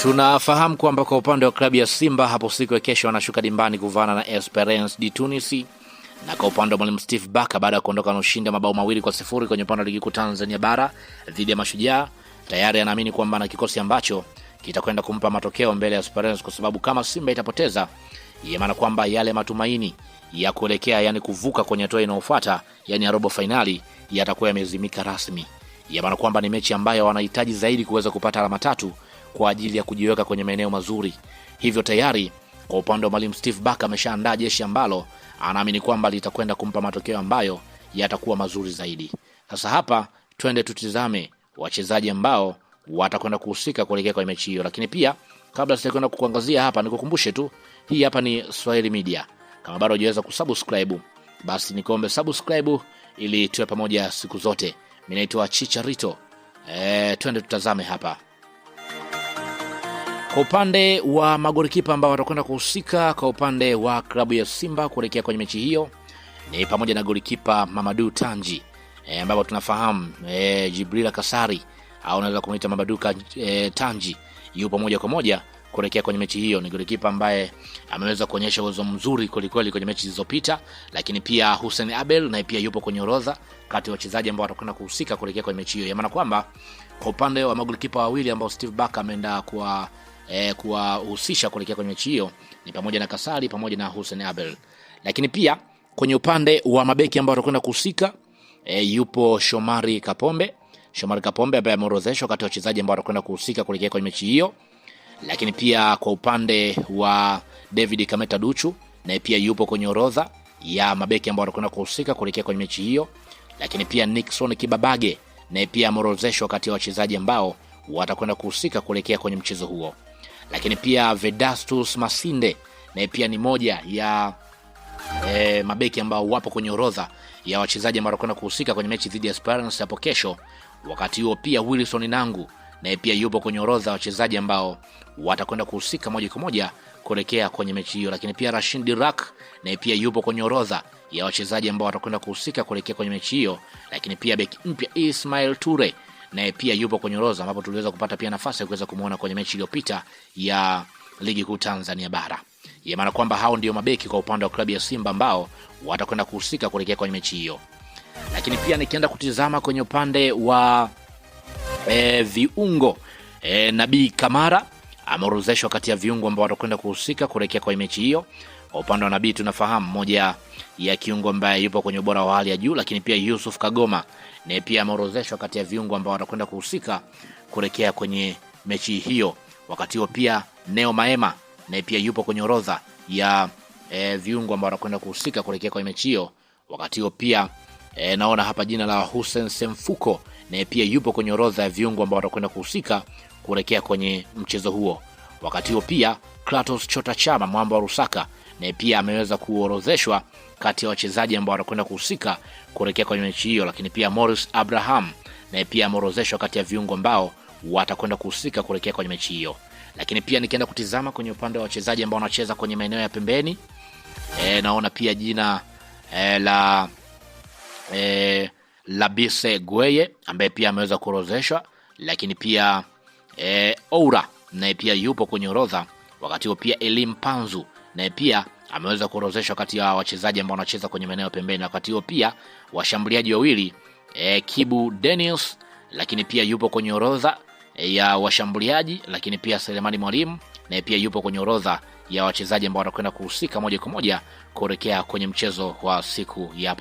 Tunafahamu kwamba kwa upande wa klabu ya Simba hapo siku ya kesho wanashuka dimbani kuvana na Esperance de Tunis, na kwa upande wa mwalimu Steve Barker baada ya kuondoka na ushindi mabao 2-0 kwenye upande wa ligi kuu Tanzania bara dhidi ya Mashujaa, tayari anaamini kwamba na kikosi ambacho kitakwenda kumpa matokeo mbele ya Esperance, kwa sababu kama Simba itapoteza maana kwamba yale matumaini ya kuelekea yani kuvuka kwenye hatua inayofuata yani robo finali yatakuwa yamezimika rasmi. Maana kwamba ni mechi ambayo wanahitaji zaidi kuweza kupata alama 3 kwa ajili ya kujiweka kwenye maeneo mazuri. Hivyo tayari kwa upande wa mwalimu Steve Barker ameshaandaa jeshi ambalo anaamini kwamba litakwenda kumpa matokeo ambayo yatakuwa mazuri zaidi. Sasa hapa twende tutizame wachezaji ambao watakwenda kuhusika kuelekea kwenye mechi hiyo. Lakini pia kabla sijakwenda kukuangazia hapa, nikukumbushe tu hii hapa ni Swahili Media. Kama bado hujaweza kusubscribe, basi nikuombe subscribe ili tuwe pamoja siku zote. Mimi naitwa Chicharito. Twende tutazame hapa. Kwa upande wa magolikipa ambao watakwenda kuhusika kwa upande wa klabu ya Simba kuelekea kwenye mechi hiyo ni pamoja na golikipa Mamadou Tanji, ambapo tunafahamu Jibrila Kasari au unaweza kumuita Mamadou Tanji yupo moja kwa moja kuelekea kwenye mechi hiyo. Ni golikipa ambaye ameweza kuonyesha uwezo mzuri kweli kwenye mechi zilizopita, lakini pia Hussein Abel naye pia yupo kwenye orodha kati ya wachezaji ambao watakwenda kuhusika kuelekea kwenye mechi hiyo. Maana kwamba kwa upande wa magolikipa wawili ambao Steve Barker ameenda kuwahusisha kuelekea kwenye mechi hiyo ni pamoja na Kasari pamoja na Hussein Abel. Lakini pia kwenye upande wa mabeki ambao watakwenda kuhusika yupo Shomari Kapombe ambaye ameorodheshwa kati ya wachezaji ambao watakwenda kuhusika kuelekea kwenye mechi hiyo. Lakini pia kwa upande wa David Kameta Duchu naye pia yupo kwenye orodha ya mabeki ambao watakwenda kuhusika kuelekea kwenye mechi hiyo. Lakini pia Nixon Kibabage naye pia ameorodheshwa kati ya wachezaji ambao watakwenda kuhusika kuelekea kwenye mchezo huo. Lakini pia Vedastus Masinde naye pia ni moja ya mabeki ambao wapo kwenye orodha ya wachezaji ambao watakwenda kuhusika kwenye mechi dhidi ya Esperance hapo kesho. Wakati huo pia Wilson Nangu naye pia yupo kwenye orodha ya wachezaji ambao watakwenda kuhusika moja kwa moja kuelekea kwenye mechi hiyo. Lakini pia Rashid Dirak naye pia yupo kwenye orodha ya wachezaji ambao watakwenda kuhusika kuelekea kwenye mechi hiyo. Lakini pia beki mpya Ismail Ture naye pia yupo kwenye orodha, ambapo tuliweza kupata pia nafasi ya kuweza kumuona kwenye mechi iliyopita ya ligi kuu Tanzania bara. Maana kwamba hao ndio mabeki kwa upande wa klabu ya Simba ambao watakwenda kuhusika kuelekea kwenye mechi hiyo. Lakini pia nikienda kutizama kwenye upande wa viungo, Nabii Kamara ameorodheshwa kati ya viungo ambao watakwenda kuhusika kuelekea kwenye mechi hiyo. Kwa upande wa Nabii tunafahamu moja ya kiungo ambaye yupo kwenye ubora wa hali ya juu. Lakini pia Yusuf Kagoma naye pia ameorodheshwa kati ya viungo ambao watakwenda kuhusika kuelekea kwenye mechi hiyo. Wakati huo pia Neo Maema naye pia yupo kwenye orodha ya viungo ambao watakwenda kuhusika kuelekea kwenye mechi hiyo. Wakati huo pia naona hapa jina la Hussein Semfuko naye pia yupo kwenye orodha ya viungo ambao watakwenda kuhusika kuelekea kwenye mchezo huo. Wakati huo pia Kratos Chota Chama mwamba wa Rusaka naye pia ameweza kuorodheshwa kati ya wachezaji ambao watakwenda kuhusika kuelekea kwenye mechi hiyo. Lakini pia Morris Abraham naye pia ameorodheshwa kati ya viungo ambao watakwenda kuhusika kuelekea kwenye mechi hiyo. Lakini pia nikienda kutizama kwenye upande wa wachezaji ambao wanacheza kwenye maeneo ya pembeni, naona pia jina la Labise Gweye ambaye pia ameweza kuorodheshwa. Lakini pia Oura naye pia yupo kwenye orodha. Wakati huo pia Elim Panzu naye pia ameweza kuorodheshwa kati ya wachezaji ambao wanacheza kwenye maeneo ya pembeni. Wakati huo pia washambuliaji wawili Kibu Daniels lakini pia yupo kwenye orodha ya washambuliaji. Lakini pia Selemani Mwalimu naye pia yupo kwenye orodha ya wachezaji ambao watakwenda kuhusika moja kwa moja kuelekea kwenye mchezo wa siku ya hapo